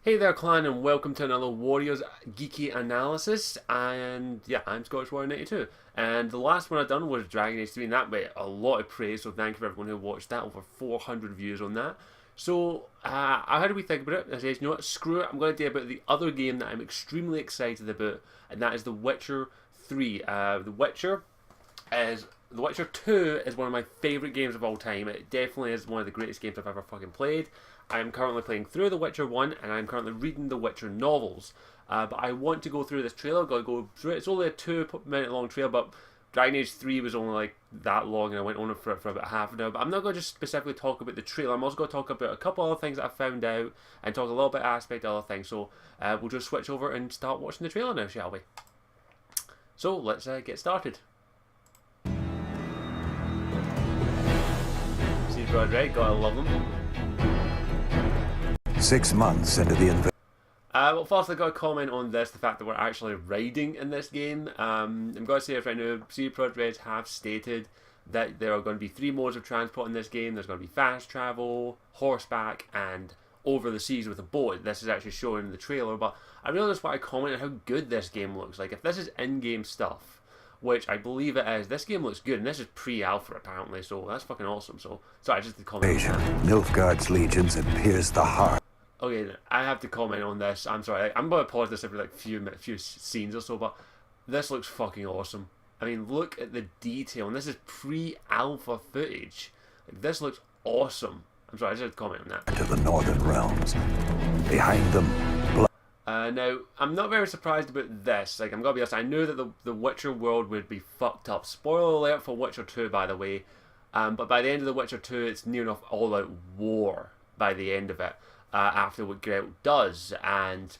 Hey there, clan, and welcome to another Warriors Geeky analysis. And yeah, I'm Scottish Warrior 92. And the last one I done was Dragon Age 3, and that made a lot of praise. So thank you for everyone who watched that. Over 400 views on that. So how do we think about it? I said, you know what? Screw it. I'm going to do about the other game that I'm extremely excited about, and that is The Witcher 3. The Witcher 2 is one of my favourite games of all time. It definitely is one of the greatest games I've ever fucking played. I am currently playing through The Witcher 1, and I'm currently reading The Witcher novels. But I want to go through this trailer, gotta go through it. It's only a 2 minute long trailer, but Dragon Age 3 was only like that long, and I went on it for about half an hour. But I'm not going to just specifically talk about the trailer, I'm also going to talk about a couple other things that I found out, and talk a little bit aspect of other things. So we'll just switch over and start watching the trailer now, shall we? So let's get started. See Brad Red, gotta love them. 6 months into the invasion. Well, first I got to comment on this, the fact that we're actually riding in this game. I'm going to say it right now, CD Projekt Red have stated that there are going to be 3 modes of transport in this game. There's going to be fast travel, horseback, and over the seas with a boat. This is actually shown in the trailer, but I really just want to comment on how good this game looks. Like, if this is in-game stuff, which I believe it is, this game looks good, and this is pre-alpha apparently, so that's fucking awesome. So, sorry, just to comment. Nilfgaard's legions had pierced the heart. Okay, I have to comment on this. I'm sorry. I'm going to pause this every like few scenes or so, but this looks fucking awesome. I mean, look at the detail, and this is pre-alpha footage. Like, this looks awesome. I'm sorry, I just had to comment on that. To the northern realms, behind them. Now, I'm not very surprised about this. Like, I'm gonna be honest. I knew that the Witcher world would be fucked up. Spoiler alert for Witcher 2, by the way. But by the end of the Witcher 2, it's near enough all-out war by the end of it. After what Geralt does, and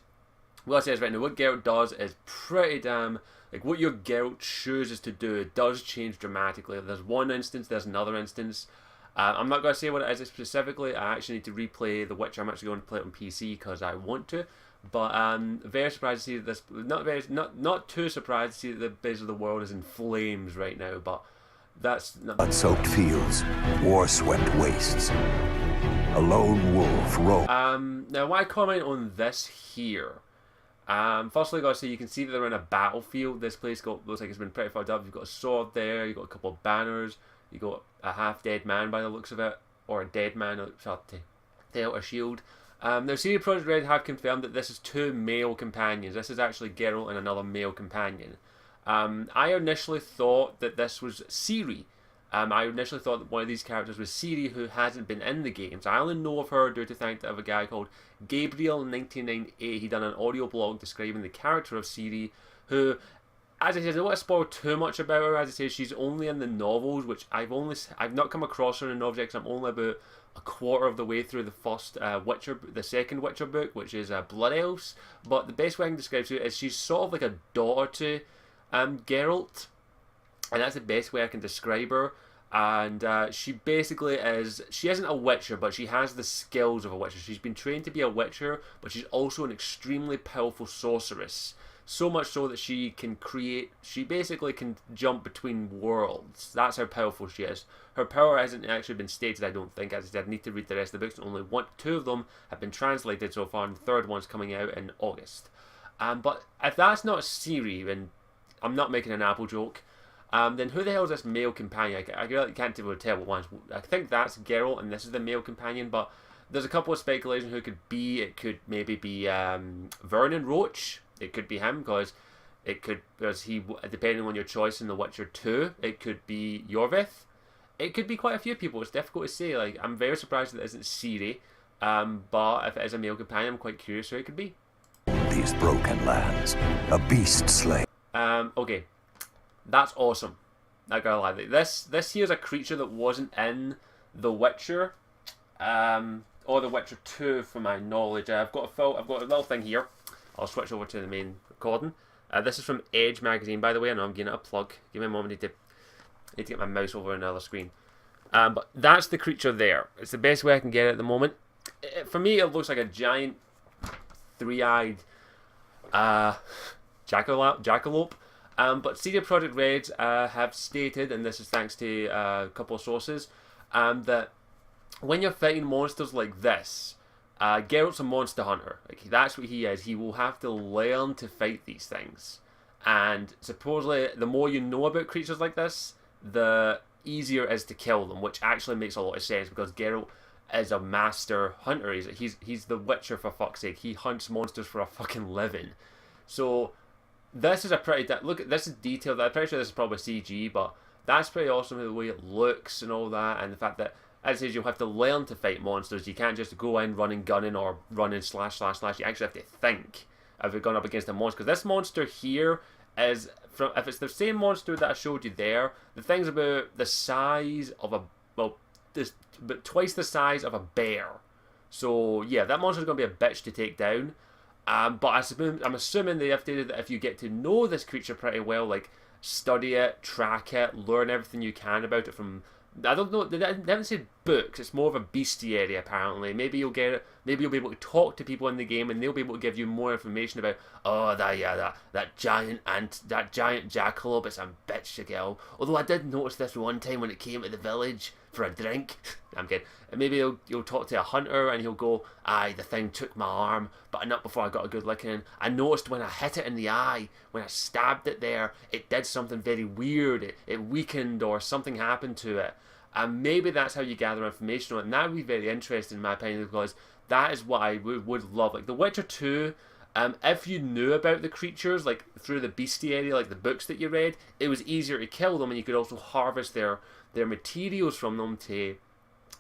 what I say is right now, what Geralt does is pretty damn, like, what your Geralt chooses to do does change dramatically. There's one instance, there's another instance. I'm not going to say what it is specifically. I actually need to replay The Witcher. I'm actually going to play it on PC because I want to, but very surprised to see that this, not too surprised to see that the base of the world is in flames right now, but that's not... Blood-soaked fields, war-swept wastes. A lone wolf roam. Now, why comment on this here? Firstly, I gotta say, you can see that they're in a battlefield. This place looks like it's been pretty fucked up. You've got a sword there, you've got a couple of banners, you've got a half-dead man by the looks of it, or a dead man, sorry, to help a shield. Now, CD Projekt Red have confirmed that this is 2 male companions. This is actually Geralt and another male companion. I initially thought that this was Ciri. I initially thought that one of these characters was Ciri, who hasn't been in the games. I only know of her due to the fact of a guy called Gabriel1998. He done an audio blog describing the character of Ciri, who, as I said, I don't want to spoil too much about her. As I say, she's only in the novels, which I've not come across her in the novels. I'm only about a quarter of the way through the first the second Witcher book, which is Blood Elves. But the best way I can describe her is she's sort of like a daughter to Geralt. And that's the best way I can describe her. And she basically she isn't a witcher, but she has the skills of a witcher. She's been trained to be a witcher, but she's also an extremely powerful sorceress. So much so that she basically can jump between worlds. That's how powerful she is. Her power hasn't actually been stated, I don't think. As I said, I need to read the rest of the books. Only 2 of them have been translated so far, and the 3rd one's coming out in August. But if that's not Ciri, and I'm not making an Apple joke, then who the hell is this male companion? I really can't even tell what one's... I think that's Geralt, and this is the male companion, but there's a couple of speculation who it could be. It could maybe be Vernon Roach. It could be him, because he, depending on your choice in The Witcher 2, it could be Yorvith. It could be quite a few people. It's difficult to say. Like, I'm very surprised that it isn't Ciri, but if it is a male companion, I'm quite curious who it could be. These broken lands, a beast slay. Okay. That's awesome. Not gonna lie. This here's a creature that wasn't in The Witcher, or The Witcher 2, from my knowledge. I've got a little thing here. I'll switch over to the main recording. This is from Edge magazine, by the way. I know I'm giving it a plug. Give me a moment. I need to get my mouse over another screen. But that's the creature there. It's the best way I can get it at the moment. For me, it looks like a giant, 3-eyed jackalope. But CD Projekt Red have stated, and this is thanks to a couple of sources, that when you're fighting monsters like this, Geralt's a monster hunter. Like, that's what he is. He will have to learn to fight these things. And supposedly, the more you know about creatures like this, the easier it is to kill them, which actually makes a lot of sense because Geralt is a master hunter. He's the Witcher, for fuck's sake. He hunts monsters for a fucking living. So this is a pretty look. This is detailed. I'm pretty sure this is probably CG, but that's pretty awesome the way it looks and all that, and the fact that, as it says, you'll have to learn to fight monsters. You can't just go in running, gunning, or running slash. You actually have to think if you're going up against a monster. Because this monster here is, if it's the same monster that I showed you there, the thing's about the size of but twice the size of a bear. So yeah, that monster's going to be a bitch to take down. But I'm assuming they updated that if you get to know this creature pretty well, like study it, track it, learn everything you can about it from, I don't know, they haven't said books, it's more of a bestiary apparently. Maybe you'll get it, maybe you'll be able to talk to people in the game and they'll be able to give you more information about, oh, that giant jackalope, it's a bitch to kill. Although I did notice this one time when it came to the village for a drink. I'm kidding. And maybe you'll talk to a hunter and he'll go, aye, the thing took my arm, but not before I got a good licking in. I noticed when I hit it in the eye, when I stabbed it there, it did something very weird. It weakened or something happened to it. And maybe that's how you gather information on it. And that would be very interesting in my opinion, because that is what I would love. Like The Witcher 2, if you knew about the creatures, like through the bestiary, like the books that you read, it was easier to kill them and you could also harvest their materials from them to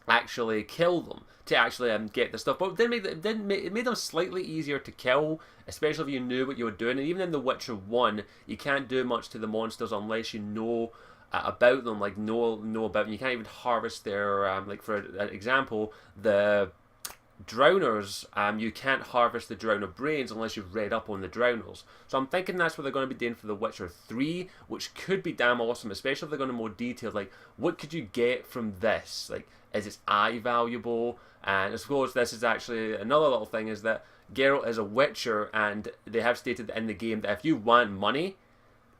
actually kill them, to actually get the stuff. But it made them slightly easier to kill, especially if you knew what you were doing. And even in The Witcher 1, you can't do much to the monsters unless you know about them, like know about them. You can't even harvest their, like for an example, the drowners, you can't harvest the drowner brains unless you've read up on the drowners. So I'm thinking that's what they're going to be doing for The Witcher 3, which could be damn awesome, especially if they're going to more detailed, like what could you get from this? Like, is its eye valuable? And I suppose this is actually another little thing, is that Geralt is a Witcher, and they have stated in the game that if you want money,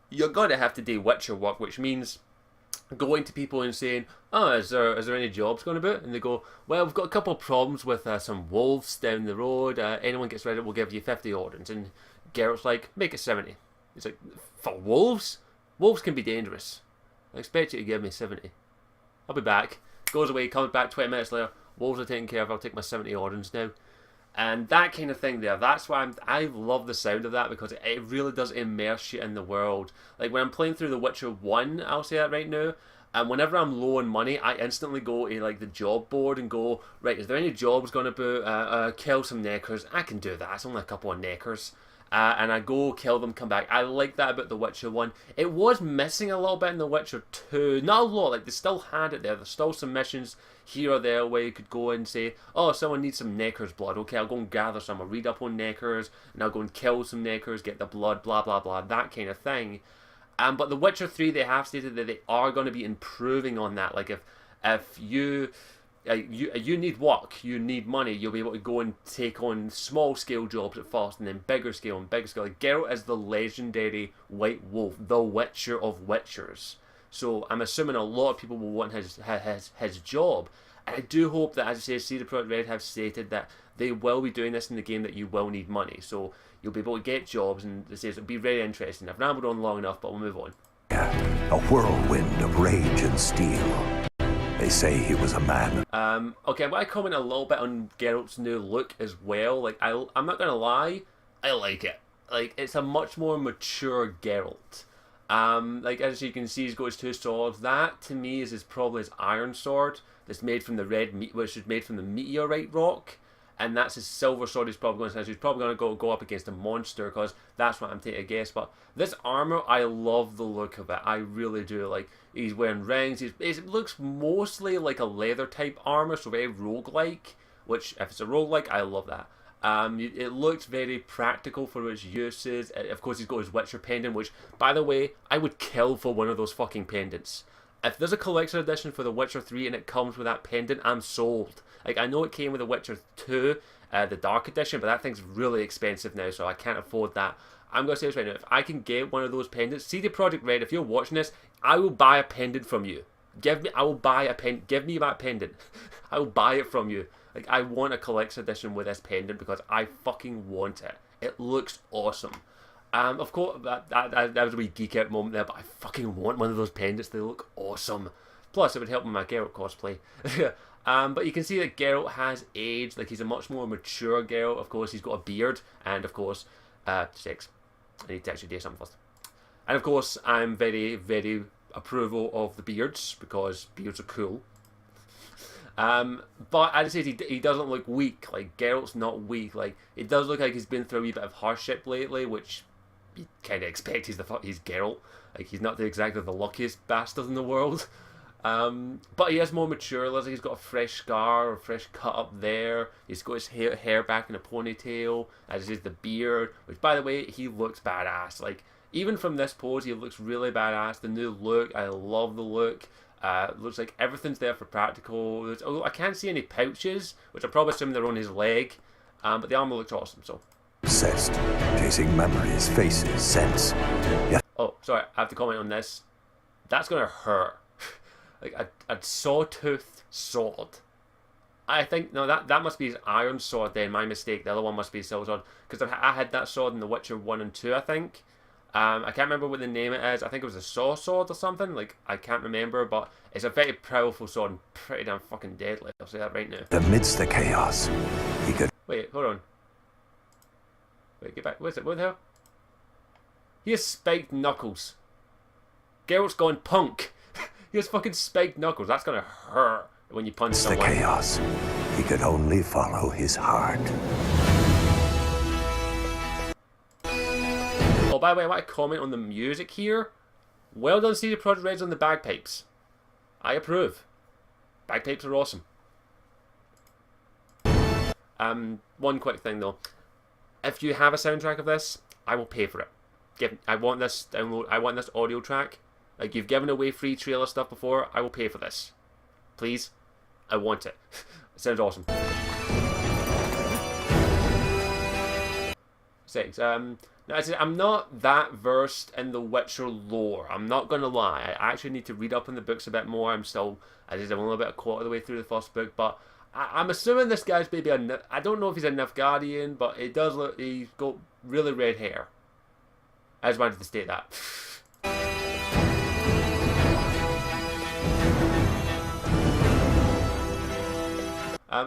you're going to have to do Witcher work, which means going to people and saying, oh, is there any jobs going about? And they go, well, we've got a couple of problems with some wolves down the road. Anyone gets rid of it, we'll give you 50 orders. And Geralt's like, make it 70. He's like, for wolves? Wolves can be dangerous. I expect you to give me 70. I'll be back. Goes away, comes back 20 minutes later. Wolves are taken care of, I'll take my 70 orders now. And that kind of thing there, that's why I love the sound of that, because it really does immerse you in the world. Like when I'm playing through The Witcher 1, I'll say that right now, and whenever I'm low on money, I instantly go to like the job board and go, right, is there any jobs going to kill some neckers? I can do that, it's only a couple of neckers. And I go kill them, come back. I like that about The Witcher 1. It was missing a little bit in The Witcher 2. Not a lot, like they still had it there. There's still some missions here or there where you could go and say, oh, someone needs some neckers blood. Okay, I'll go and gather some. I'll read up on neckers, and I'll go and kill some neckers, get the blood, blah, blah, blah, that kind of thing. But The Witcher 3, they have stated that they are going to be improving on that. Like if you need work, you need money, you'll be able to go and take on small scale jobs at first, and then bigger scale and bigger scale. Like Geralt is the legendary White Wolf, the Witcher of Witchers. So I'm assuming a lot of people will want his job. And I do hope that, as I say, CD Projekt Red have stated that they will be doing this in the game, that you will need money. So you'll be able to get jobs, and it says it'll be very interesting. I've rambled on long enough, but we'll move on. A whirlwind of rage and steel. They say he was a man. Okay, I want to comment a little bit on Geralt's new look as well. Like, I'm not gonna lie, I like it. Like, it's a much more mature Geralt. Like, as you can see, he's got his two swords. That, to me, is probably his iron sword that's made from which is made from the meteorite rock. And that's his silver sword he's probably going to use. He's probably going to go up against a monster, because that's what I'm taking a guess. But this armor, I love the look of it. I really do. Like, he's wearing rings. It looks mostly like a leather type armor, so very roguelike. Which, if it's a roguelike, I love that. It looks very practical for its uses. Of course, he's got his Witcher pendant, which, by the way, I would kill for one of those fucking pendants. If there's a collection edition for The Witcher 3 and it comes with that pendant, I'm sold. Like, I know it came with The Witcher 2, the Dark Edition, but that thing's really expensive now, so I can't afford that. I'm going to say this right now, if I can get one of those pendants, CD Projekt Red, if you're watching this, I will buy a pendant from you. I will buy a pendant. Give me that pendant. I will buy it from you. Like, I want a collector's edition with this pendant because I fucking want it. It looks awesome. Of course, that was a wee geek out moment there, but I fucking want one of those pendants. They look awesome. Plus, it would help with my Geralt cosplay. But you can see that Geralt has aged. Like, he's a much more mature Geralt. Of course, he's got a beard. And, of course, sex. I need to actually do something first. And, of course, I'm very, very approval of the beards, because beards are cool. But as I said, he doesn't look weak. Like, Geralt's not weak. Like, it does look like he's been through a wee bit of hardship lately, which you kind of expect. He's Geralt. Like, he's not exactly the luckiest bastard in the world. But he is more mature. Looks like he's got a fresh scar or fresh cut up there. He's got his hair back in a ponytail, as is the beard, which, by the way, he looks badass. Like, even from this pose, he looks really badass. The new look, I love the look. Looks like everything's there for practical. Although I can't see any pouches, which I probably assume they're on his leg. But the armor looks awesome, so. Obsessed, chasing memories, faces, scents. Yeah. Oh, sorry, I have to comment on this. That's gonna hurt. Like a sawtooth sword. I think, no, that must be his iron sword then, my mistake. The other one must be his silver sword. Because I had that sword in The Witcher 1 and 2, I think. I can't remember what the name it is. I think it was a saw sword or something. Like, I can't remember, but it's a very powerful sword and pretty damn fucking deadly. I'll say that right now. Amidst the chaos, he could... Wait, hold on. Wait, get back. What is it? What the hell? He has spiked knuckles. Geralt's gone punk. He has fucking spiked knuckles. That's gonna hurt when you punch someone. The chaos. He could only follow his heart. Oh, by the way, I want to comment on the music here. Well done, CD Projekt Red, on the bagpipes. I approve. Bagpipes are awesome. One quick thing though. If you have a soundtrack of this, I will pay for it. I want this download. I want this audio track. Like, you've given away free trailer stuff before. I will pay for this. Please. I want it. It sounds awesome. 6. Now, I'm not that versed in the Witcher lore. I'm not going to lie. I actually need to read up on the books a bit more. I'm only about a quarter of the way through the first book, but I'm assuming this guy's maybe I don't know if he's a Nilfgaardian, but it does look, he's got really red hair. I just wanted to state that.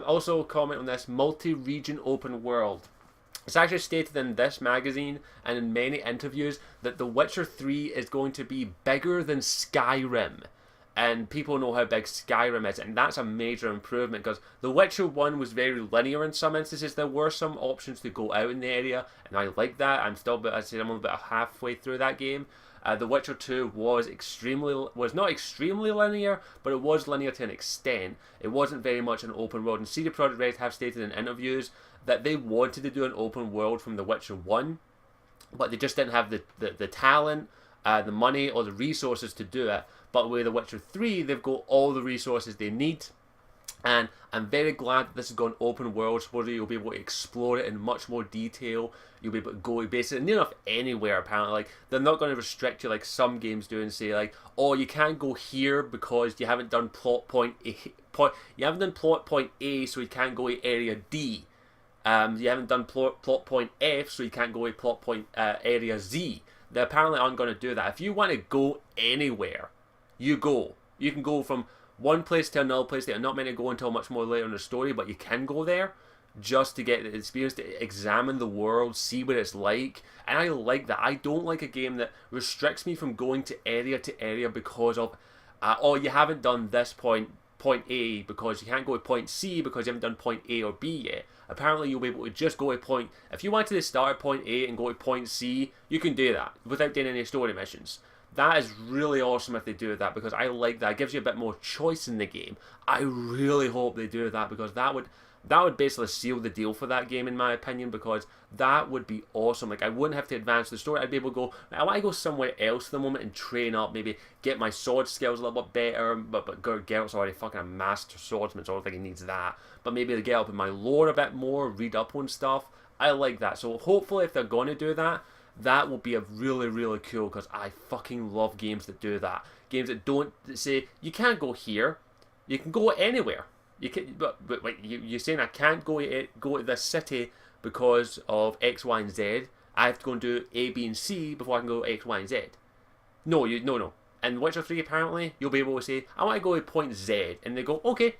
Also, comment on this: multi-region open world. It's actually stated in this magazine and in many interviews that The Witcher 3 is going to be bigger than Skyrim. And people know how big Skyrim is, and that's a major improvement, because The Witcher 1 was very linear in some instances. There were some options to go out in the area, and I like that. I'm only about halfway through that game. The Witcher 2 was not extremely linear, but it was linear to an extent. It wasn't very much an open world, and CD Projekt Red have stated in interviews that they wanted to do an open world from The Witcher 1, but they just didn't have the talent, the money, or the resources to do it. But with The Witcher 3, they've got all the resources they need, and I'm very glad that this has gone open world, so you'll be able to explore it in much more detail. You'll be able to go basically near enough anywhere, apparently. Like, they're not going to restrict you like some games do and say, like, oh, you can't go here because you haven't done plot point A. You haven't done plot point A, so you can't go to area D. You haven't done plot point F, so you can't go to plot point area Z. They apparently aren't going to do that. If you want to go anywhere, you go. You can go from one place to another place that you're not meant to go until much more later in the story, but you can go there just to get the experience, to examine the world, see what it's like. And I like that. I don't like a game that restricts me from going to area because of, oh, you haven't done this point A, because you can't go to point C because you haven't done point A or B yet. Apparently you'll be able to just go to point, if you wanted to start at point A and go to point C, you can do that without doing any story missions. That is really awesome if they do that, because I like that. It gives you a bit more choice in the game. I really hope they do that, because that would basically seal the deal for that game, in my opinion, because that would be awesome. Like, I wouldn't have to advance the story. I'd be able to go, I want to go somewhere else at the moment and train up, maybe get my sword skills a little bit better, but Geralt's already fucking a master swordsman, so I don't think he needs that. But maybe to get up in my lore a bit more, read up on stuff. I like that. So hopefully if they're going to do that, that will be a really, really cool, because I fucking love games that do that. Games that don't say, you can't go here, you can go anywhere. You can, but wait, you're saying I can't go to this city because of X, Y, and Z. I have to go and do A, B, and C before I can go X, Y, and Z. No. In Witcher 3, apparently, you'll be able to say, I want to go to point Z. And they go, okay,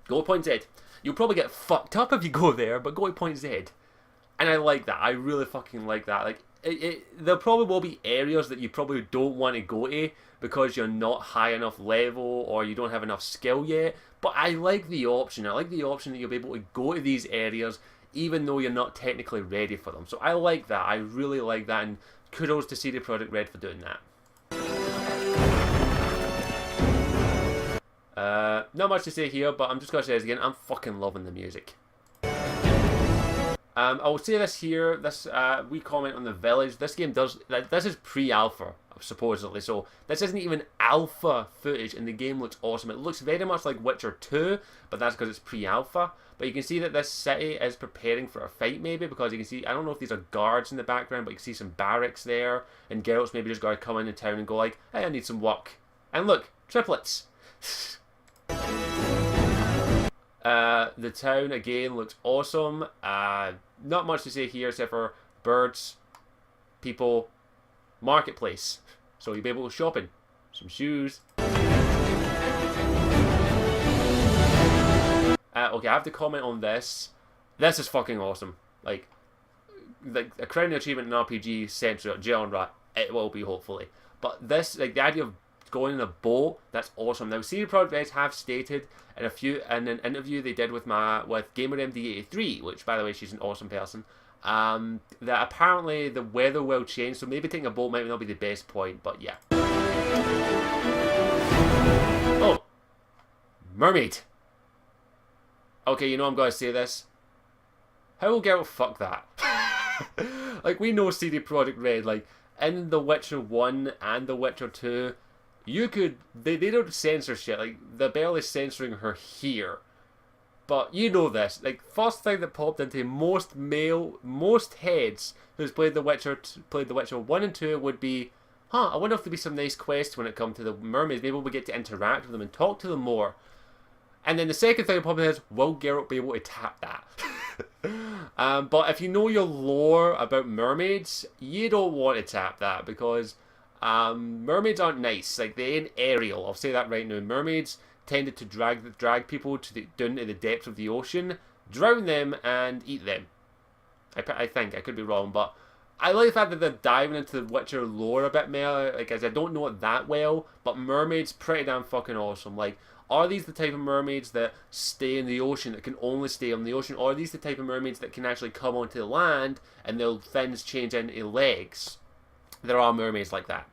go to point Z. You'll probably get fucked up if you go there, but go to point Z. And I like that. I really fucking like that. Like, there probably will be areas that you probably don't want to go to because you're not high enough level or you don't have enough skill yet. But I like the option. I like the option that you'll be able to go to these areas even though you're not technically ready for them. So I like that. I really like that. And kudos to CD Projekt Red for doing that. Not much to say here, but I'm just going to say this again. I'm fucking loving the music. I will say this here. This we comment on the village. This game does. This is pre-alpha, supposedly. So this isn't even alpha footage, and the game looks awesome. It looks very much like Witcher 2, but that's because it's pre-alpha. But you can see that this city is preparing for a fight, maybe, because you can see, I don't know if these are guards in the background, but you can see some barracks there, and Geralt's maybe just got to come into town and go like, hey, I need some work. And look, triplets. The town again looks awesome. Not much to say here except for birds, people, marketplace. So you'll be able to shopping, some shoes. Okay, I have to comment on this. This is fucking awesome. Like a crowning achievement in RPG centric genre, it will be hopefully. But this, like the idea of going in a boat, that's awesome. Now, CD Projekt Red have stated in an interview they did with GamerMD83, which by the way, she's an awesome person, that apparently the weather will change, so maybe taking a boat might not be the best point, but yeah. Oh, mermaid. Okay, you know I'm going to say this. How will Geralt fuck that? Like, we know CD Projekt Red, like, in The Witcher 1 and The Witcher 2, they don't censor shit, like, they're barely censoring her here. But you know this, like, first thing that popped into most heads who's played The Witcher 1 and 2 would be, I wonder if there'd be some nice quests when it comes to the mermaids, maybe we'll get to interact with them and talk to them more. And then the second thing that popped in is, will Geralt be able to tap that? But if you know your lore about mermaids, you don't want to tap that, because mermaids aren't nice. Like, they ain't aerial. I'll say that right now. Mermaids tended to drag people down to the depths of the ocean, drown them, and eat them. I think. I could be wrong, but I like the fact that they're diving into the Witcher lore a bit more, like, as I don't know it that well, but mermaids, pretty damn fucking awesome. Like, are these the type of mermaids that stay in the ocean, that can only stay on the ocean? Or are these the type of mermaids that can actually come onto the land and their fins change into legs? There are mermaids like that.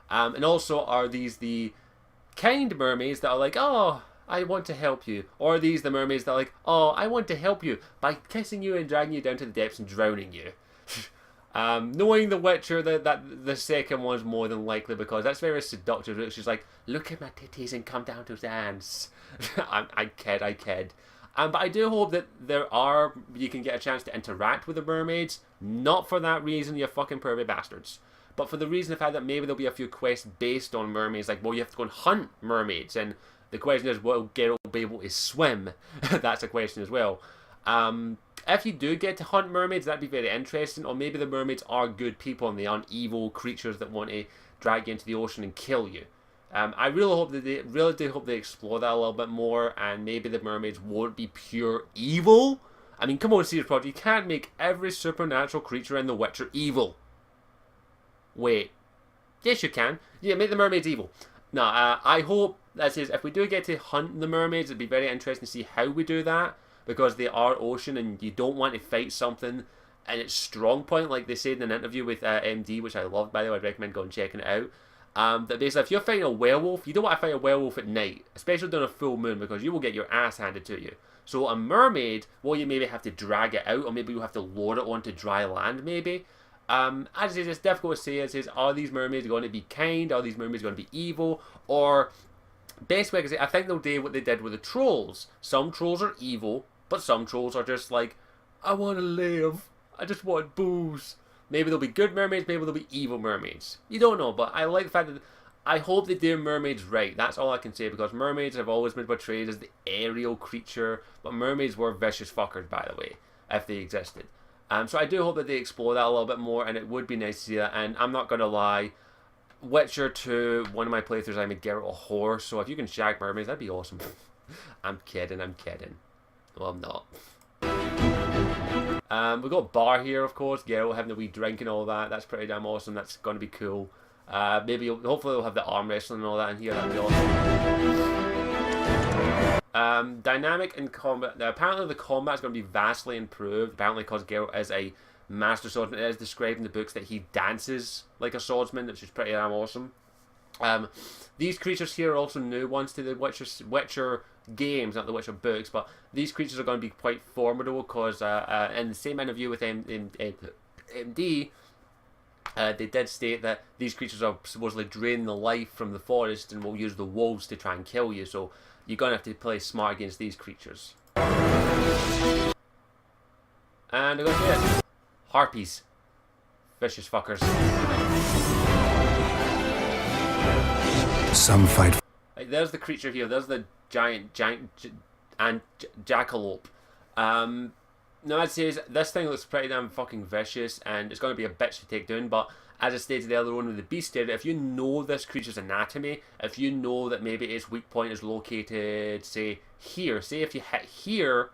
And also, are these the kind mermaids that are like, oh, I want to help you? Or are these the mermaids that are like, oh, I want to help you by kissing you and dragging you down to the depths and drowning you? Knowing The Witcher, that the second one's more than likely, because that's very seductive. She's like, look at my titties and come down to dance. I kid. But I do hope that you can get a chance to interact with the mermaids, not for that reason, you fucking pervy bastards, but for the reason of the fact that maybe there'll be a few quests based on mermaids, like, well, you have to go and hunt mermaids, and the question is, will Geralt be able to swim? That's a question as well. If you do get to hunt mermaids, that'd be very interesting. Or maybe the mermaids are good people and they aren't evil creatures that want to drag you into the ocean and kill you. I really do hope they explore that a little bit more, and maybe the mermaids won't be pure evil. I mean, come on, CD Projekt, you can't make every supernatural creature in The Witcher evil. Wait. Yes, you can. Yeah, make the mermaids evil. No, I hope, that is, if we do get to hunt the mermaids, it'd be very interesting to see how we do that, because they are ocean and you don't want to fight something and its strong point, like they said in an interview with MD, which I loved, by the way. I'd recommend going and checking it out. That basically, if you're fighting a werewolf, you don't want to fight a werewolf at night, especially during a full moon, because you will get your ass handed to you. So a mermaid, well, you maybe have to drag it out, or maybe you have to lower it onto dry land, maybe. As I say, it's difficult to say. Are these mermaids going to be kind? Are these mermaids going to be evil? Or, best way I can say, I think they'll do what they did with the trolls. Some trolls are evil, but some trolls are just like, I want to live. I just want booze. Maybe there'll be good mermaids, maybe there'll be evil mermaids. You don't know, but I like the fact that I hope they do mermaids right. That's all I can say, because mermaids have always been portrayed as the aerial creature, but mermaids were vicious fuckers, by the way, if they existed. So I do hope that they explore that a little bit more, and it would be nice to see that. And I'm not gonna lie, Witcher 2, one of my playthroughs, I made Geralt a horse, so if you can shag mermaids, that'd be awesome. I'm kidding. Well, I'm not. We've got Bar here, of course. Geralt having a wee drink and all that. That's pretty damn awesome. That's going to be cool. Hopefully, we'll have the arm wrestling and all that in here. That'd be awesome. Dynamic in combat. Now, apparently, the combat is going to be vastly improved. Apparently, because Geralt is a master swordsman. It is described in the books that he dances like a swordsman, which is pretty damn awesome. These creatures here are also new ones to the Witcher games, not the Witcher books, but these creatures are going to be quite formidable because in the same interview with MD, they did state that these creatures are supposedly draining the life from the forest and will use the wolves to try and kill you, so you're going to have to play smart against these creatures. And I got this. Harpies. Vicious fuckers. Some fight. Like, there's the creature here. There's the giant jackalope. Now I'd say this thing looks pretty damn fucking vicious, and it's going to be a bitch to take down. But as I stated earlier on with the beast area, if you know this creature's anatomy, if you know that maybe its weak point is located, say here. Say if you hit here,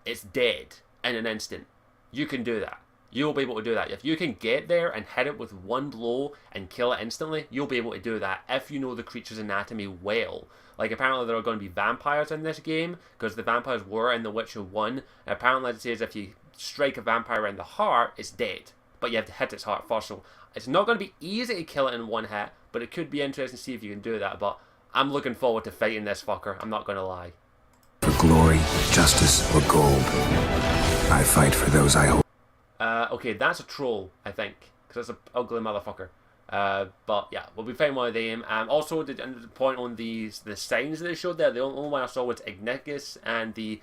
it's dead in an instant. You can do that. You'll be able to do that. If you can get there and hit it with one blow and kill it instantly, you'll be able to do that if you know the creature's anatomy well. Like, apparently there are going to be vampires in this game, because the vampires were in The Witcher 1. And apparently it says if you strike a vampire in the heart, it's dead. But you have to hit its heart first. So it's not going to be easy to kill it in one hit, but it could be interesting to see if you can do that. But I'm looking forward to fighting this fucker. I'm not going to lie. For glory, justice, or gold, I fight for those I hold. Okay, that's a troll, I think, because it's an ugly motherfucker. But yeah, we'll be finding one of them. Also, to point on the signs that they showed there, the only one I saw was Ignicus and the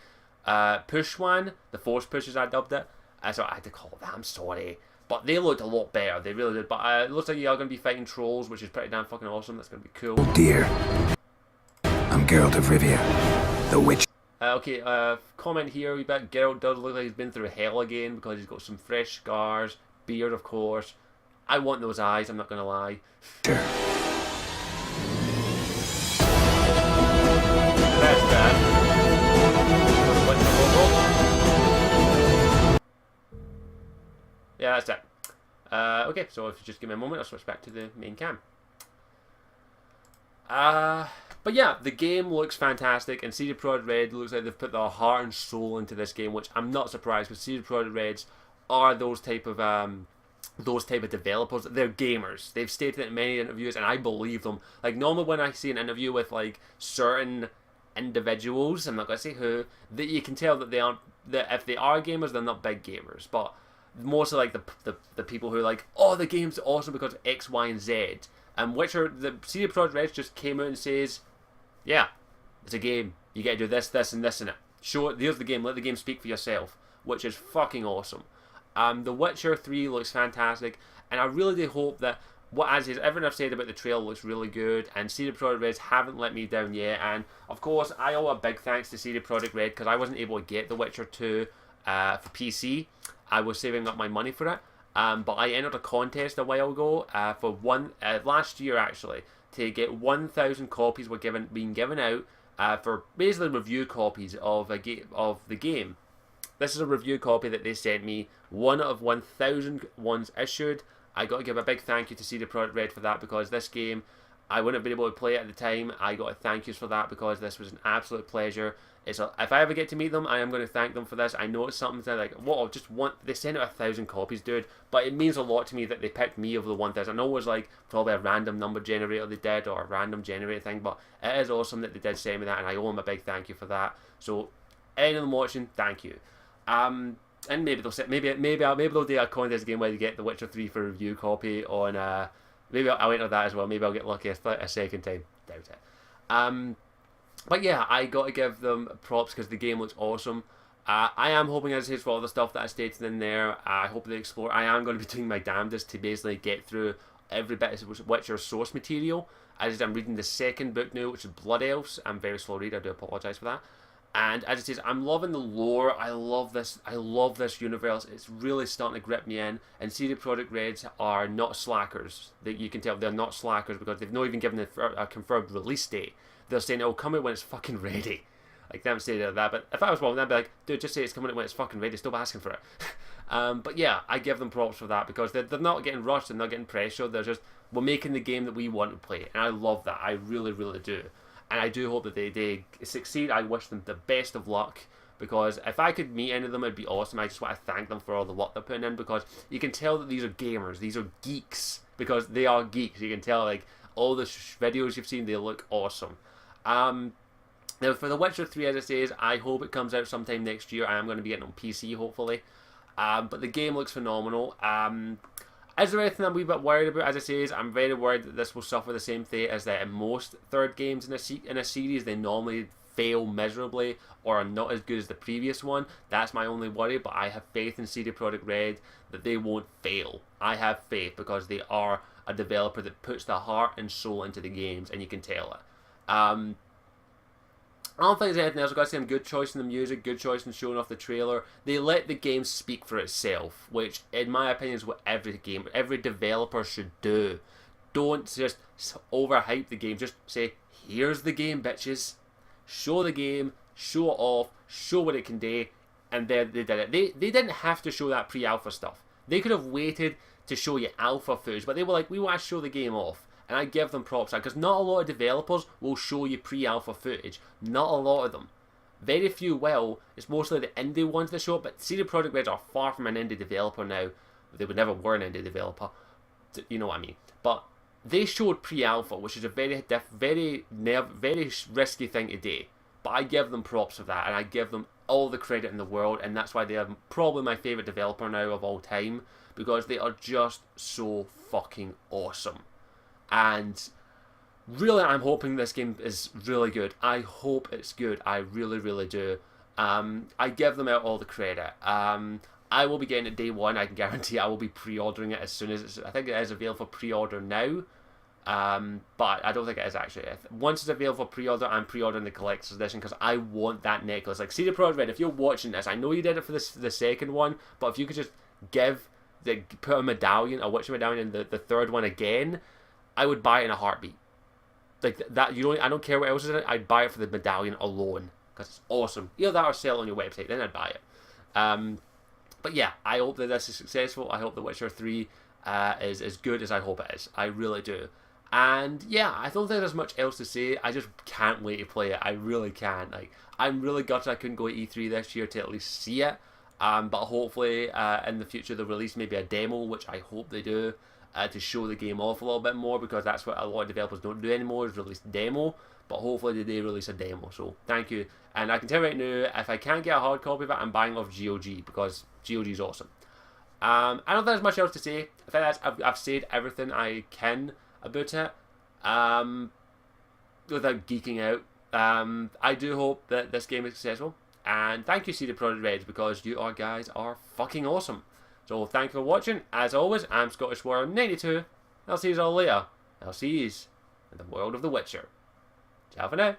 push one, the force push as I dubbed it. So I had to call it that, I'm sorry. But they looked a lot better, they really did. But it looks like you are going to be fighting trolls, which is pretty damn fucking awesome. That's going to be cool. Oh dear. I'm Geralt of Rivia, the witch. Comment here, we bet Geralt does look like he's been through hell again because he's got some fresh scars, beard of course. I want those eyes, I'm not gonna lie. Sure. That's bad. Yeah, that's it. Okay, so if you just give me a moment, I'll switch back to the main cam. But yeah, the game looks fantastic, and CD Projekt Red looks like they've put their heart and soul into this game, which I'm not surprised, because CD Projekt Reds are those type of developers. They're gamers. They've stated it in many interviews, and I believe them. Like, normally when I see an interview with like certain individuals, I'm not gonna say who, that you can tell that they aren't. That if they are gamers, they're not big gamers. But mostly like the people who are like, oh, the game's awesome because X, Y, and Z. And Witcher, the CD Projekt Red just came out and says, yeah, it's a game. You get to do this, this, and this in it. Show it. Here's the game. Let the game speak for yourself, which is fucking awesome. The Witcher 3 looks fantastic, and I really do hope that everything I've said about the trailer looks really good, and CD Projekt Red haven't let me down yet. And of course, I owe a big thanks to CD Projekt Red because I wasn't able to get The Witcher 2 for PC. I was saving up my money for it. But I entered a contest a while ago for last year actually, to get 1,000 copies were being given out for basically review copies of the game. This is a review copy that they sent me, one of 1,000 ones issued. I got to give a big thank you to CD Projekt Red for that, because this game, I wouldn't have been able to play it at the time. I got to thank yous for that, because this was an absolute pleasure. If I ever get to meet them, I am going to thank them for this. I know it's something that they sent out 1,000 copies, dude, but it means a lot to me that they picked me over the 1,000. I know it was like probably a random number generator they did, or a random generator thing, but it is awesome that they did send me that, and I owe them a big thank you for that. So any of them watching, thank you. And maybe they'll do a contest game where they get The Witcher 3 for review copy on. Maybe I'll enter that as well. Maybe I'll get lucky a second time. Doubt it. But yeah, I got to give them props because the game looks awesome. I am hoping, as I say, for all the stuff that I stated in there, I hope they explore. I am going to be doing my damnedest to basically get through every bit of Witcher source material. I'm reading the second book now, which is Blood Elves. I'm very slow read. I do apologise for that. And as it says, I'm loving the lore. I love this universe. It's really starting to grip me in. And CD Projekt Reds are not slackers. You can tell they're not slackers because they've not even given a confirmed release date. They're saying it'll come out when it's fucking ready. Like, them saying that. But if I was one, I'd be like, dude, just say it's coming out when it's fucking ready. Stop asking for it. But yeah, I give them props for that because they're not getting rushed. They're not getting pressured. They're just, we're making the game that we want to play. And I love that. I really, really do. And I do hope that they succeed. I wish them the best of luck because if I could meet any of them, it'd be awesome. I just want to thank them for all the work they're putting in because you can tell that these are gamers. These are geeks because they are geeks. You can tell, like, all the videos you've seen, they look awesome. Now, for The Witcher 3, as it says, I hope it comes out sometime next year. I am going to be getting it on PC, hopefully. But the game looks phenomenal. Is there anything I'm a wee bit worried about? As it says, I'm very worried that this will suffer the same fate as that in most third games in a series. They normally fail miserably or are not as good as the previous one. That's my only worry, but I have faith in CD Projekt Red that they won't fail. I have faith because they are a developer that puts their heart and soul into the games, and you can tell it. I don't think there's anything else. I've got to say, good choice in the music, good choice in showing off the trailer. They let the game speak for itself, which, in my opinion, is what every developer should do. Don't just overhype the game. Just say, here's the game, bitches. Show the game, show it off, show what it can do, and then they did it. They didn't have to show that pre-alpha stuff. They could have waited to show you alpha footage, but they were like, we want to show the game off. And I give them props because not a lot of developers will show you pre-alpha footage. Not a lot of them. Very few will. It's mostly the indie ones that show it, but CD Projekt Red are far from an indie developer now. They would never were an indie developer. You know what I mean. But they showed pre-alpha, which is a very risky thing to do. But I give them props for that, and I give them all the credit in the world, and that's why they are probably my favourite developer now of all time, because they are just so fucking awesome. And really, I'm hoping this game is really good. I hope it's good. I really, really do. I give them out all the credit. I will be getting it day one. I can guarantee I will be pre-ordering it as soon as it's... I think it is available for pre-order now. But I don't think it is actually. Once it's available for pre-order, I'm pre-ordering the collector's edition because I want that necklace. Like, CD Projekt Red, if you're watching this, I know you did it for the second one, but if you could just put a medallion, a Witcher medallion in the third one again, I would buy it in a heartbeat. Like that, I don't care what else is in it. I'd buy it for the medallion alone because it's awesome. Either that or sell it on your website, then I'd buy it. But yeah, I hope that this is successful. I hope The Witcher 3 is as good as I hope it is. I really do. And yeah, I don't think there's much else to say. I just can't wait to play it. I really can't. Like, I'm really gutted I couldn't go to E3 this year to at least see it. But hopefully in the future they'll release maybe a demo, which I hope they do. To show the game off a little bit more, because that's what a lot of developers don't do anymore, is release demo. But hopefully they release a demo, so thank you. And I can tell right now, if I can't get a hard copy of it, I'm buying off GOG, because GOG is awesome. I don't think there's much else to say. I think I've said everything I can about it, without geeking out. I do hope that this game is successful, and thank you CD Projekt Red, because you guys are fucking awesome. So thank you for watching. As always, I'm Scottish Warrior 92. I'll see you all later. I'll see you in the world of The Witcher. Ciao for now.